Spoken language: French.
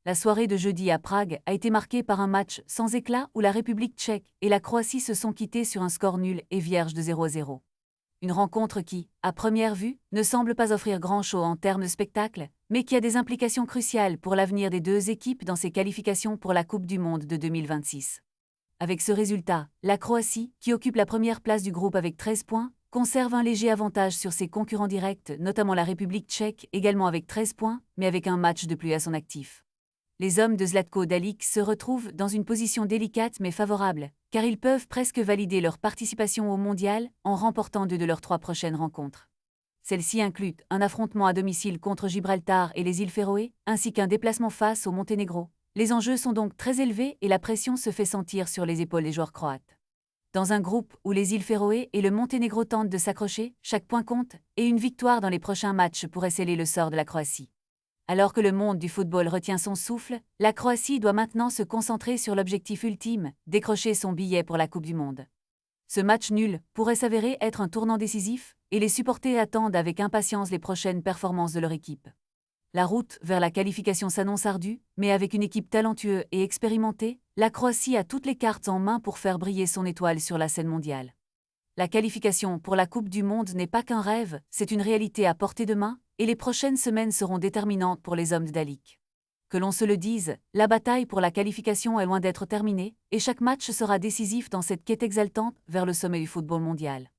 La soirée de jeudi à Prague a été marquée par un match sans éclat où la République tchèque et la Croatie se sont quittés sur un score nul et vierge de 0-0. Une rencontre qui, à première vue, ne semble pas offrir grand-chose en termes de spectacle, mais qui a des implications cruciales pour l'avenir des deux équipes dans ses qualifications pour la Coupe du Monde de 2026. Avec ce résultat, la Croatie, qui occupe la première place du groupe avec 13 points, conserve un léger avantage sur ses concurrents directs, notamment la République tchèque, également avec 13 points, mais avec un match de plus à son actif. Les hommes de Zlatko Dalic se retrouvent dans une position délicate mais favorable, car ils peuvent presque valider leur participation au mondial en remportant 2 de leurs 3 prochaines rencontres. Celles-ci incluent un affrontement à domicile contre Gibraltar et les îles Féroé, ainsi qu'un déplacement face au Monténégro. Les enjeux sont donc très élevés et la pression se fait sentir sur les épaules des joueurs croates. Dans un groupe où les îles Féroé et le Monténégro tentent de s'accrocher, chaque point compte, et une victoire dans les prochains matchs pourrait sceller le sort de la Croatie. Alors que le monde du football retient son souffle, la Croatie doit maintenant se concentrer sur l'objectif ultime, décrocher son billet pour la Coupe du Monde. Ce match nul pourrait s'avérer être un tournant décisif, et les supporters attendent avec impatience les prochaines performances de leur équipe. La route vers la qualification s'annonce ardue, mais avec une équipe talentueuse et expérimentée, la Croatie a toutes les cartes en main pour faire briller son étoile sur la scène mondiale. La qualification pour la Coupe du Monde n'est pas qu'un rêve, c'est une réalité à portée de main, et les prochaines semaines seront déterminantes pour les hommes de Dalic. Que l'on se le dise, la bataille pour la qualification est loin d'être terminée, et chaque match sera décisif dans cette quête exaltante vers le sommet du football mondial.